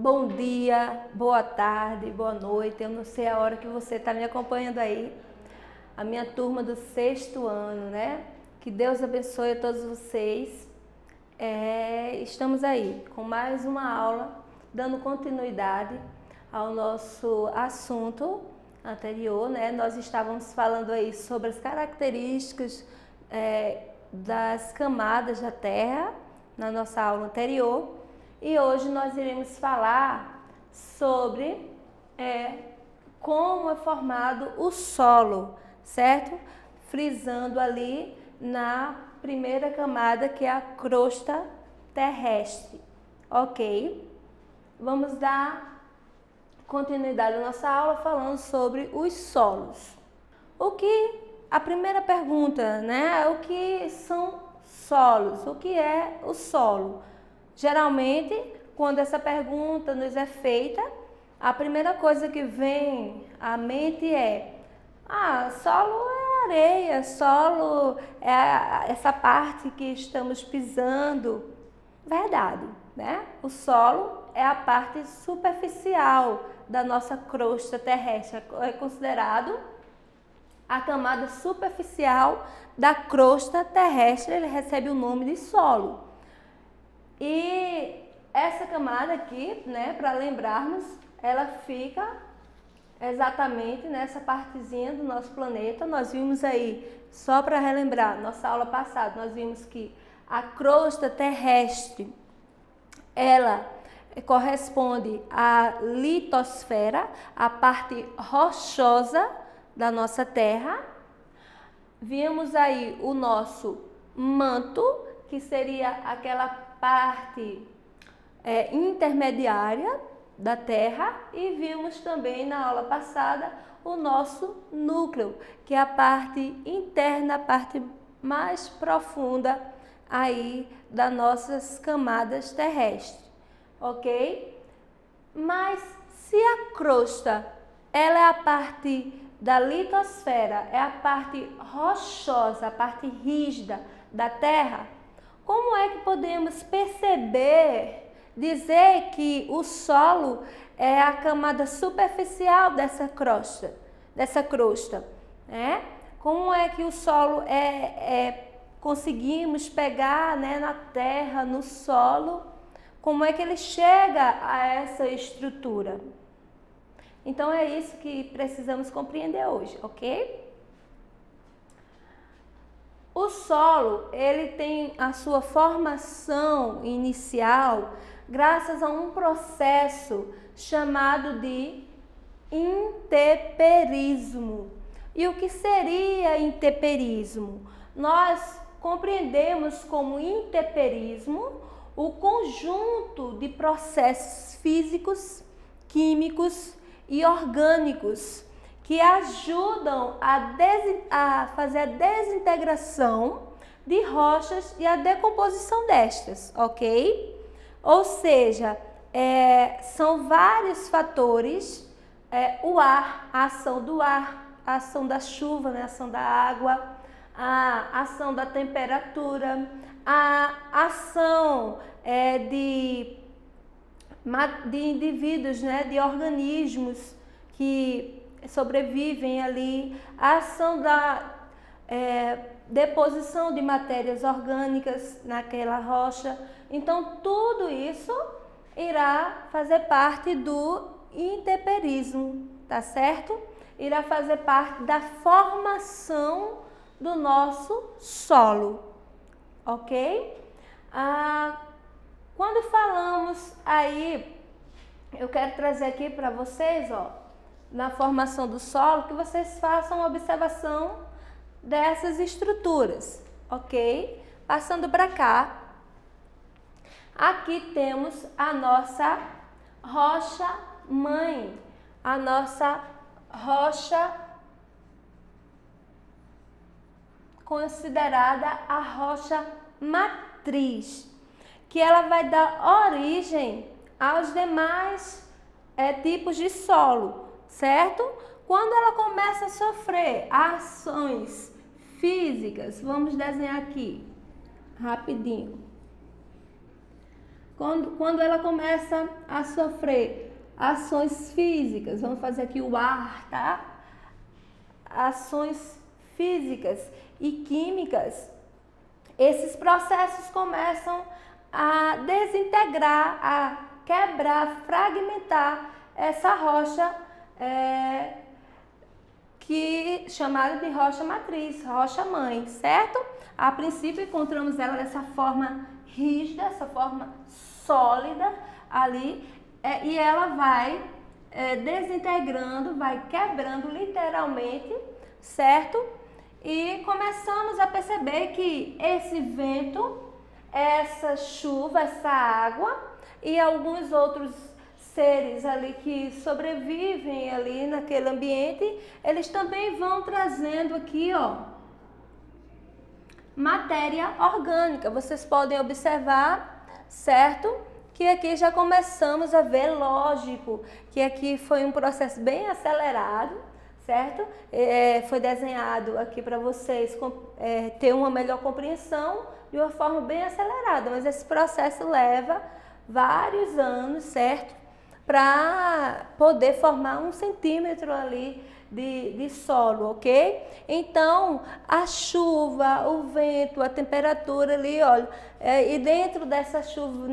bom dia, boa tarde, boa noite. Eu não sei a hora que você está me acompanhando aí. A minha turma do 6º ano, né? Que Deus abençoe a todos vocês. Estamos aí com mais uma aula, dando continuidade ao nosso assunto anterior, né? Nós estávamos falando aí sobre as características das camadas da Terra na nossa aula anterior. E hoje nós iremos falar sobre como é formado o solo, certo? Frisando ali na primeira camada, que é a crosta terrestre, ok? Vamos dar continuidade à nossa aula falando sobre os solos. A primeira pergunta, né? O que são solos? O que é o solo? Geralmente, quando essa pergunta nos é feita, a primeira coisa que vem à mente é: solo é areia, solo é essa parte que estamos pisando. Verdade, né? O solo é a parte superficial da nossa crosta terrestre, é considerado a camada superficial da crosta terrestre, ele recebe o nome de solo. E essa camada aqui, né, para lembrarmos, ela fica exatamente nessa partezinha do nosso planeta. Nós vimos aí, só para relembrar, nossa aula passada, nós vimos que a crosta terrestre, ela corresponde à litosfera, a parte rochosa da nossa Terra. Vimos aí o nosso manto, que seria aquela parte intermediária da Terra, e vimos também na aula passada o nosso núcleo, que é a parte interna, a parte mais profunda aí das nossas camadas terrestres, ok? Mas se a crosta, ela é a parte da litosfera, é a parte rochosa, a parte rígida da Terra, como é que podemos dizer que o solo é a camada superficial dessa crosta, né? Como é que o solo conseguimos pegar, né, na Terra, no solo, como é que ele chega a essa estrutura? Então é isso que precisamos compreender hoje, ok? O solo, ele tem a sua formação inicial graças a um processo chamado de intemperismo. E o que seria intemperismo? Nós compreendemos como intemperismo o conjunto de processos físicos, químicos e orgânicos que ajudam a fazer a desintegração de rochas e a decomposição destas, ok? Ou seja, são vários fatores, o ar, a ação do ar, a ação da chuva, né, a ação da água, a ação da temperatura, a ação de indivíduos, né, de organismos que sobrevivem ali, a ação da deposição de matérias orgânicas naquela rocha. Então, tudo isso irá fazer parte do intemperismo, tá certo? Irá fazer parte da formação do nosso solo, ok? Quando falamos aí, eu quero trazer aqui para vocês, na formação do solo, que vocês façam uma observação dessas estruturas, ok? Passando para cá, aqui temos a nossa rocha mãe, a nossa rocha considerada a rocha matriz, que ela vai dar origem aos demais tipos de solo, certo? Quando ela começa a sofrer ações físicas, vamos desenhar aqui, rapidinho. quando ela começa a sofrer ações físicas, vamos fazer aqui o ar, tá? Ações físicas e químicas, esses processos começam a desintegrar, a quebrar, a fragmentar essa rocha chamada de rocha matriz, rocha mãe, certo? A princípio encontramos ela dessa forma rígida, essa forma sólida ali, e ela vai desintegrando, vai quebrando literalmente, certo? E começamos a perceber que esse vento, essa chuva, essa água e alguns outros seres ali que sobrevivem ali naquele ambiente, eles também vão trazendo aqui, ó, matéria orgânica. Vocês podem observar, certo? Que aqui já começamos a ver, lógico, que aqui foi um processo bem acelerado, certo? Foi desenhado aqui para vocês ter uma melhor compreensão de uma forma bem acelerada, mas esse processo leva vários anos, certo? Para poder formar 1 centímetro ali de solo, ok? Então, a chuva, o vento, a temperatura ali, olha, e dentro dessa chuva,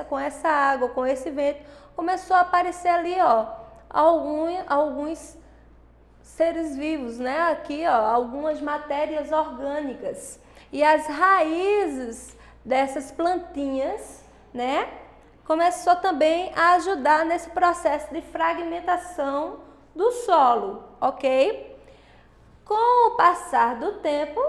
com essa água, com esse vento, começou a aparecer ali, ó, alguns seres vivos, né? Aqui, ó, algumas matérias orgânicas. E as raízes dessas plantinhas, né? Começou também a ajudar nesse processo de fragmentação do solo, ok? Com o passar do tempo,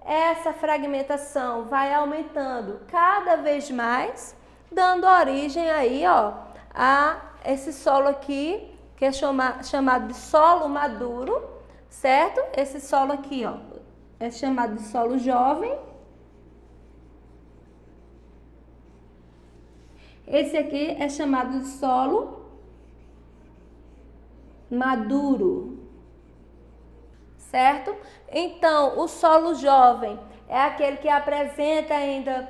essa fragmentação vai aumentando cada vez mais, dando origem aí, ó, a esse solo aqui, que é chamado de solo maduro, certo? Esse solo aqui, ó, é chamado de solo jovem. Esse aqui é chamado de solo maduro, certo? Então, o solo jovem é aquele que apresenta ainda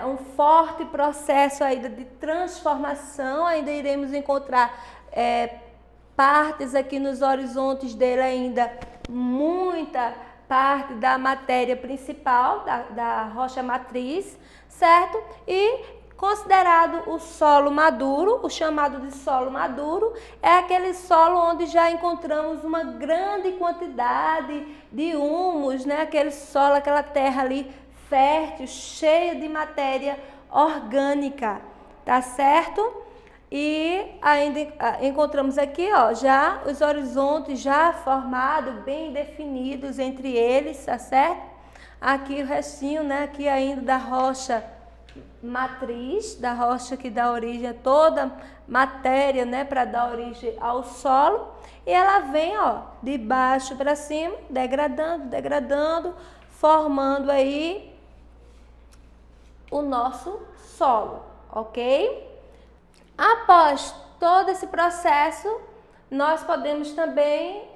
um forte processo ainda de transformação. Ainda iremos encontrar partes aqui nos horizontes dele ainda, muita parte da matéria principal, da rocha matriz, certo? E considerado o solo maduro, o chamado de solo maduro, é aquele solo onde já encontramos uma grande quantidade de humus, né? Aquele solo, aquela terra ali fértil, cheia de matéria orgânica, tá certo? E ainda encontramos aqui, ó, já os horizontes já formados, bem definidos entre eles, tá certo? Aqui o restinho, né? Aqui ainda da rocha matriz, da rocha que dá origem a toda matéria, né, para dar origem ao solo, e ela vem, ó, de baixo para cima, degradando, formando aí o nosso solo, ok? Após todo esse processo, nós podemos também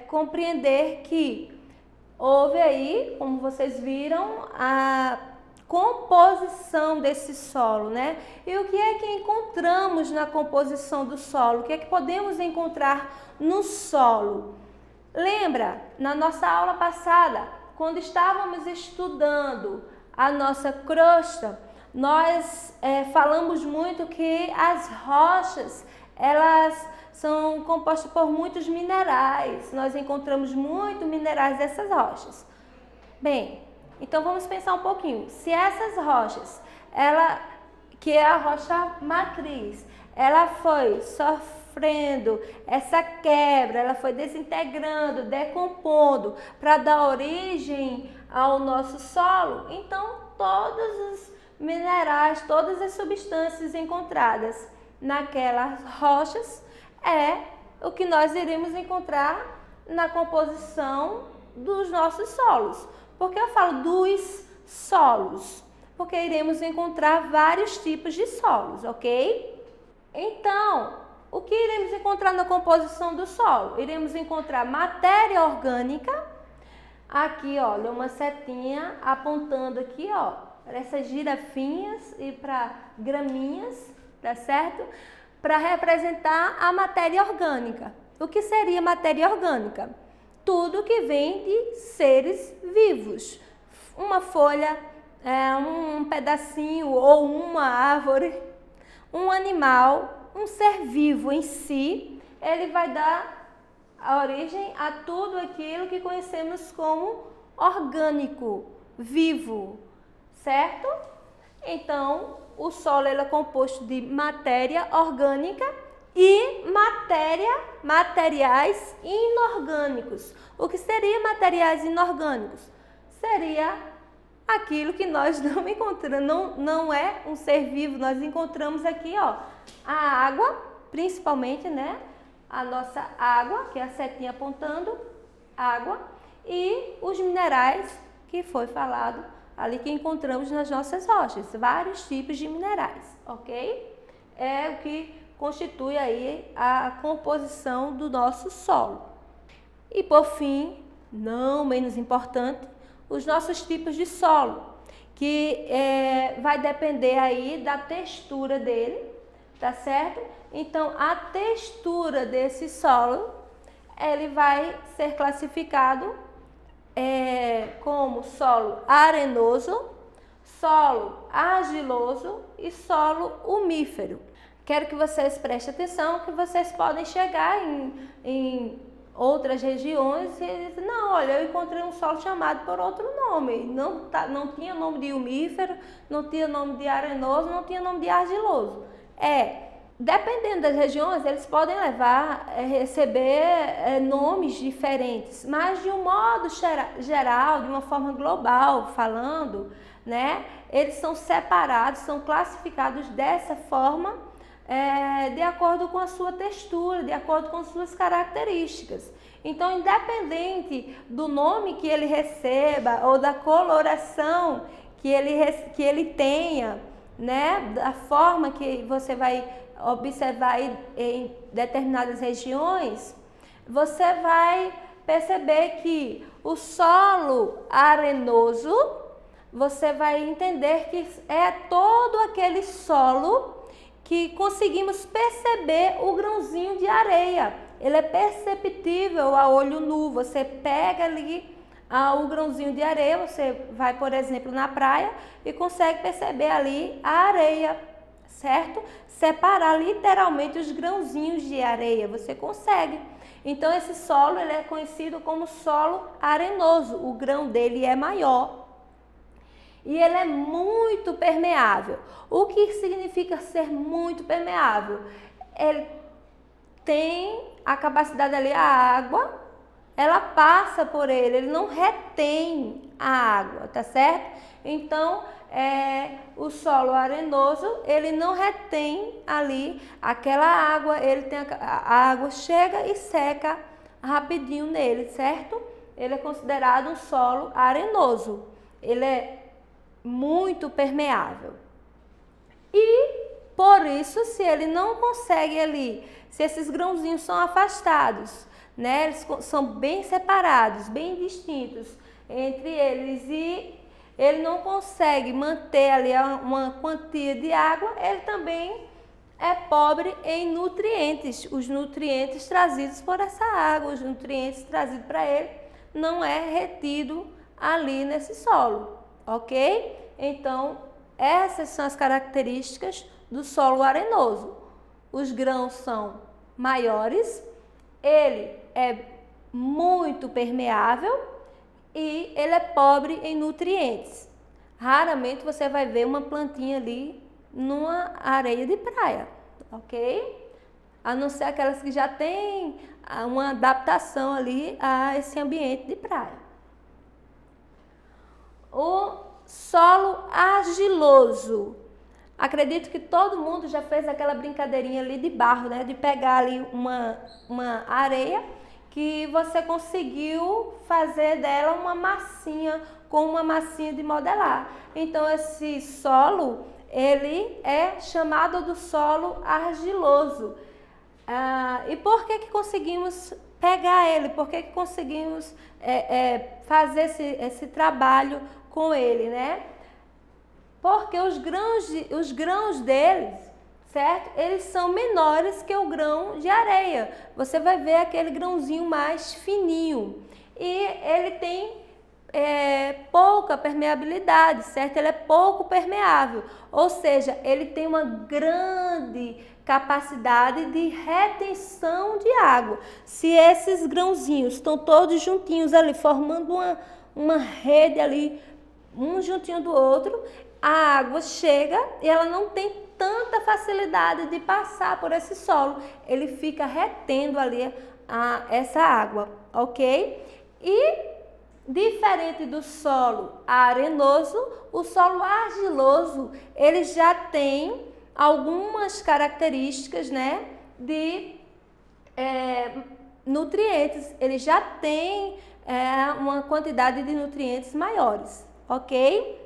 compreender que houve aí, como vocês viram, a composição desse solo, né? E o que é que encontramos na composição do solo? O que é que podemos encontrar no solo? Lembra, na nossa aula passada, quando estávamos estudando a nossa crosta, nós falamos muito que as rochas, elas são compostas por muitos minerais. Nós encontramos muitos minerais dessas rochas. Bem, então vamos pensar um pouquinho. Se essas rochas, que é a rocha matriz, ela foi sofrendo essa quebra, ela foi desintegrando, decompondo para dar origem ao nosso solo, então todos os minerais, todas as substâncias encontradas naquelas rochas é o que nós iremos encontrar na composição dos nossos solos. Por que eu falo dos solos? Porque iremos encontrar vários tipos de solos, ok? Então, o que iremos encontrar na composição do solo? Iremos encontrar matéria orgânica. Aqui, olha, uma setinha apontando aqui, ó, para essas girafinhas e para graminhas, tá certo? Para representar a matéria orgânica. O que seria matéria orgânica? Tudo que vem de seres vivos. Uma folha, um pedacinho ou uma árvore, um animal, um ser vivo em si, ele vai dar a origem a tudo aquilo que conhecemos como orgânico, vivo, certo? Então, o solo ele é composto de matéria orgânica e materiais inorgânicos. O que seria materiais inorgânicos? Seria aquilo que nós não encontramos, não é um ser vivo. Nós encontramos aqui, ó, a água, principalmente, né? A nossa água, que é a setinha apontando, água, e os minerais que foi falado ali que encontramos nas nossas rochas, vários tipos de minerais, ok? É o que constitui aí a composição do nosso solo. E por fim, não menos importante, os nossos tipos de solo, que vai depender aí da textura dele, tá certo? Então, a textura desse solo, ele vai ser classificado como solo arenoso, solo argiloso e solo umífero. Quero que vocês prestem atenção que vocês podem chegar em outras regiões e dizer, não, olha, eu encontrei um solo chamado por outro nome, não tinha nome de umífero, não tinha nome de arenoso, não tinha nome de argiloso. Dependendo das regiões, eles podem receber nomes diferentes, mas de um modo geral, de uma forma global falando, né, eles são separados, são classificados dessa forma, de acordo com a sua textura, de acordo com suas características. Então, independente do nome que ele receba ou da coloração que ele tenha, né, da forma que você vai observar em determinadas regiões, você vai perceber que o solo arenoso, você vai entender que é todo aquele solo que conseguimos perceber o grãozinho de areia. Ele é perceptível a olho nu. Você pega ali o grãozinho de areia, você vai, por exemplo, na praia e consegue perceber ali a areia, certo? Separar literalmente os grãozinhos de areia, você consegue. Então, esse solo ele é conhecido como solo arenoso. O grão dele é maior. E ele é muito permeável. O que significa ser muito permeável? Ele tem a capacidade ali, a água, ela passa por ele não retém a água, tá certo? Então, o solo arenoso, ele não retém ali aquela água, a água chega e seca rapidinho nele, certo? Ele é considerado um solo arenoso. Ele é muito permeável. E por isso, se ele não consegue ali, se esses grãozinhos são afastados, né, eles são bem separados, bem distintos entre eles e ele não consegue manter ali uma quantia de água, ele também é pobre em nutrientes. Os nutrientes trazidos por essa água, os nutrientes trazidos para ele, não é retido ali nesse solo. Ok? Então, essas são as características do solo arenoso. Os grãos são maiores, ele é muito permeável e ele é pobre em nutrientes. Raramente você vai ver uma plantinha ali numa areia de praia, ok? A não ser aquelas que já têm uma adaptação ali a esse ambiente de praia. O solo argiloso. Acredito que todo mundo já fez aquela brincadeirinha ali de barro, né? De pegar ali uma areia que você conseguiu fazer dela uma massinha, com uma massinha de modelar. Então, esse solo, ele é chamado do solo argiloso. E por que conseguimos pegar ele? Por que conseguimos fazer esse trabalho com ele, né? Porque os grãos deles, certo? Eles são menores que o grão de areia. Você vai ver aquele grãozinho mais fininho. E ele tem pouca permeabilidade, certo? Ele é pouco permeável, ou seja, ele tem uma grande capacidade de retenção de água. Se esses grãozinhos estão todos juntinhos ali, formando uma rede ali, um juntinho do outro, a água chega e ela não tem tanta facilidade de passar por esse solo. Ele fica retendo ali essa água, ok? E diferente do solo arenoso, o solo argiloso, ele já tem algumas características, né, de nutrientes. Ele já tem uma quantidade de nutrientes maiores, ok?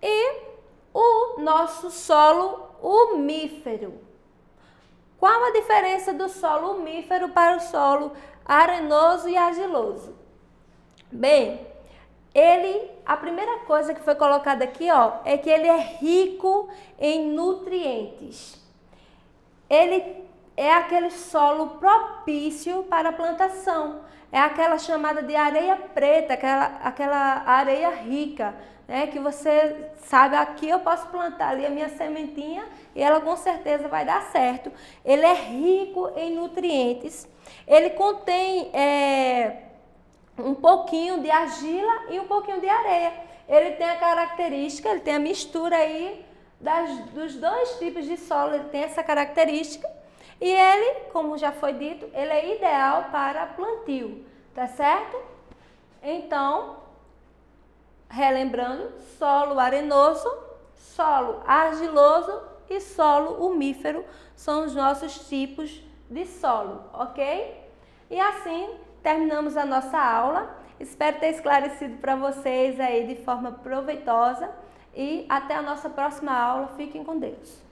E o nosso solo umífero. Qual a diferença do solo umífero para o solo arenoso e argiloso? Bem, a primeira coisa que foi colocada aqui, ó, é que ele é rico em nutrientes. Ele é aquele solo propício para a plantação. É aquela chamada de areia preta, aquela areia rica, né? Que você sabe, aqui eu posso plantar ali a minha sementinha e ela com certeza vai dar certo. Ele é rico em nutrientes. Ele contém um pouquinho de argila e um pouquinho de areia. Ele tem a característica, ele tem a mistura aí dos dois tipos de solo, ele tem essa característica. E ele, como já foi dito, ele é ideal para plantio, tá certo? Então, relembrando, solo arenoso, solo argiloso e solo umífero são os nossos tipos de solo, ok? E assim terminamos a nossa aula. Espero ter esclarecido para vocês aí de forma proveitosa e até a nossa próxima aula. Fiquem com Deus.